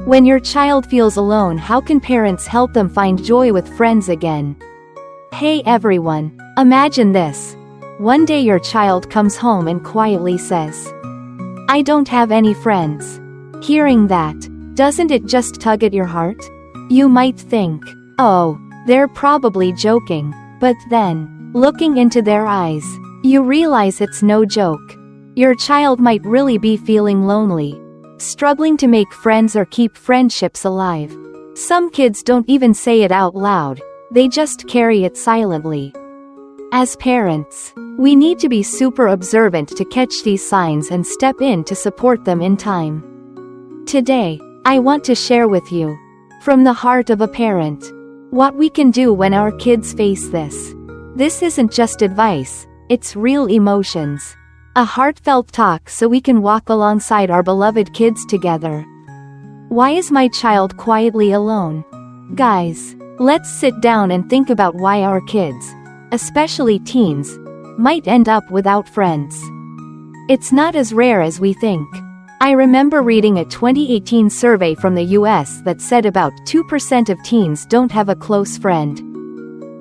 When your child feels alone, how can parents help them find joy with friends again? Hey everyone, imagine this. One day your child comes home and quietly says, "I don't have any friends." Hearing that, doesn't it just tug at your heart? You might think, oh, they're probably joking, but then, looking into their eyes, you realize it's no joke. Your child might really be feeling lonely, struggling to make friends or keep friendships alive. Some kids don't even say it out loud, they just carry it silently. As parents, we need to be super observant to catch these signs and step in to support them in time. Today, I want to share with you, from the heart of a parent, what we can do when our kids face this. This isn't just advice, it's real emotions. A heartfelt talk so we can walk alongside our beloved kids together. Why is my child quietly alone? Guys, let's sit down and think about why our kids, especially teens, might end up without friends. It's not as rare as we think. I remember reading a 2018 survey from the US that said about 2% of teens don't have a close friend.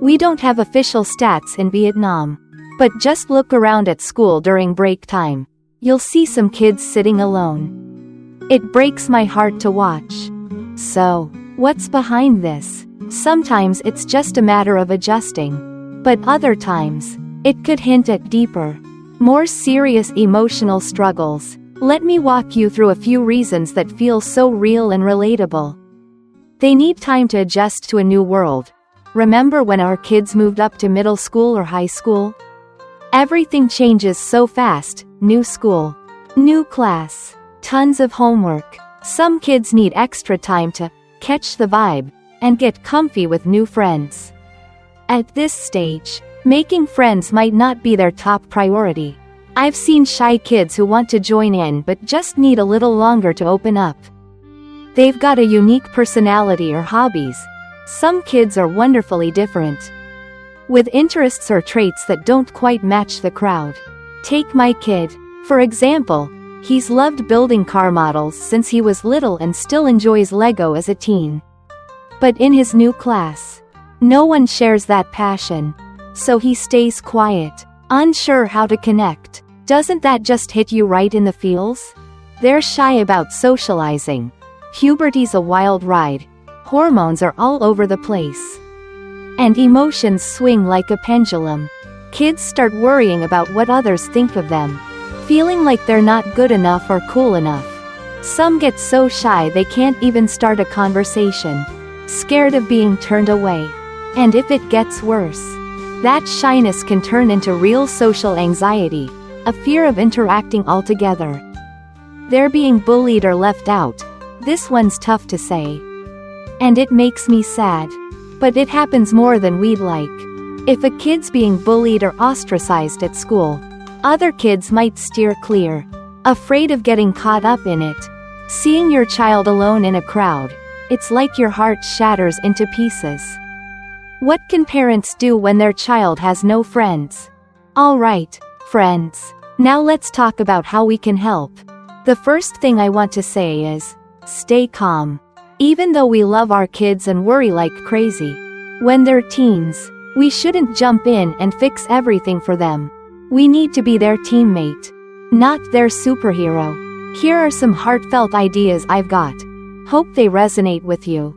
We don't have official stats in Vietnam, but just look around at school during break time. You'll see some kids sitting alone. It breaks my heart to watch. So, what's behind this? Sometimes it's just a matter of adjusting, but other times, it could hint at deeper, more serious emotional struggles. Let me walk you through a few reasons that feel so real and relatable. They need time to adjust to a new world. Remember when our kids moved up to middle school or high school? Everything changes so fast. New school, new class, tons of homework. Some kids need extra time to catch the vibe and get comfy with new friends. At this stage, making friends might not be their top priority. I've seen shy kids who want to join in but just need a little longer to open up. They've got a unique personality or hobbies. Some kids are wonderfully different, with interests or traits that don't quite match the crowd. Take my kid, for example. He's loved building car models since he was little and still enjoys Lego as a teen. But in his new class, no one shares that passion. So he stays quiet, unsure how to connect. Doesn't that just hit you right in the feels? They're shy about socializing. Puberty's a wild ride. Hormones are all over the place. And emotions swing like a pendulum. Kids start worrying about what others think of them, feeling like they're not good enough or cool enough. Some get so shy they can't even start a conversation, scared of being turned away. And if it gets worse, that shyness can turn into real social anxiety, a fear of interacting altogether. They're being bullied or left out. This one's tough to say. And it makes me sad. But it happens more than we'd like. If a kid's being bullied or ostracized at school, other kids might steer clear, afraid of getting caught up in it. Seeing your child alone in a crowd, it's like your heart shatters into pieces. What can parents do when their child has no friends? Alright, friends. Now let's talk about how we can help. The first thing I want to say is, stay calm. Even though we love our kids and worry like crazy, when they're teens, we shouldn't jump in and fix everything for them. We need to be their teammate, not their superhero. Here are some heartfelt ideas I've got. Hope they resonate with you.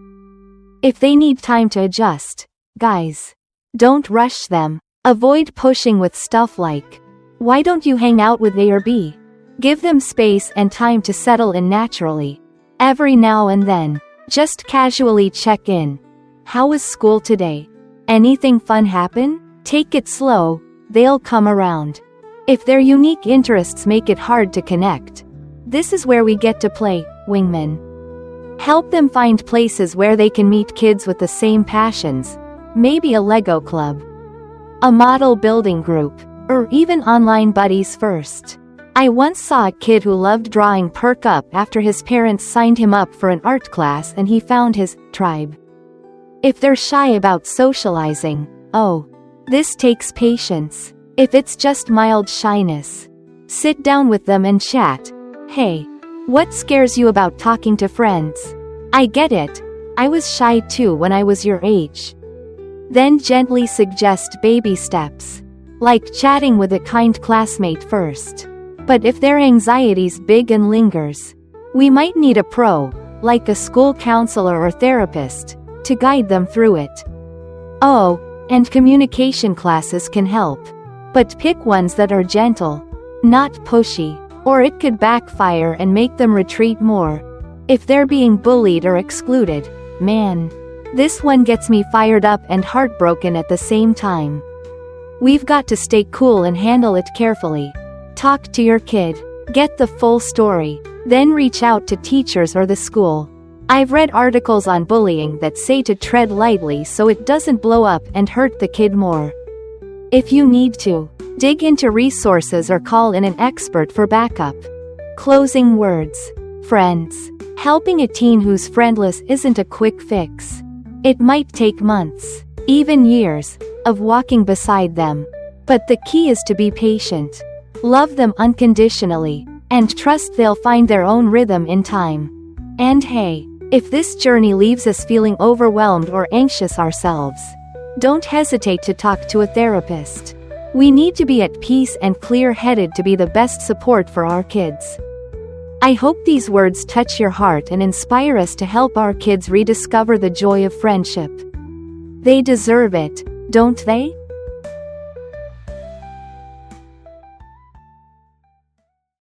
If they need time to adjust, guys, don't rush them. Avoid pushing with stuff like, "Why don't you hang out with A or B?" Give them space and time to settle in naturally. Every now and then, just casually check in. How was school today? Anything fun happen? Take it slow, they'll come around. If their unique interests make it hard to connect, this is where we get to play wingman. Help them find places where they can meet kids with the same passions, maybe a Lego club, a model building group, or even online buddies first. I once saw a kid who loved drawing perk up after his parents signed him up for an art class and he found his tribe. If they're shy about socializing, this takes patience. If it's just mild shyness, sit down with them and chat. Hey, what scares you about talking to friends? I get it. I was shy too when I was your age. Then gently suggest baby steps. Like chatting with a kind classmate first. But if their anxiety's big and lingers, we might need a pro, like a school counselor or therapist, to guide them through it. Oh, and communication classes can help. But pick ones that are gentle, not pushy, or it could backfire and make them retreat more. If they're being bullied or excluded, man, this one gets me fired up and heartbroken at the same time. We've got to stay cool and handle it carefully. Talk to your kid, get the full story, then reach out to teachers or the school. I've read articles on bullying that say to tread lightly so it doesn't blow up and hurt the kid more. If you need to, dig into resources or call in an expert for backup. Closing words. Friends. Helping a teen who's friendless isn't a quick fix. It might take months, even years, of walking beside them. But the key is to be patient. Love them unconditionally, and trust they'll find their own rhythm in time. And hey, if this journey leaves us feeling overwhelmed or anxious ourselves, don't hesitate to talk to a therapist. We need to be at peace and clear-headed to be the best support for our kids. I hope these words touch your heart and inspire us to help our kids rediscover the joy of friendship. They deserve it, don't they?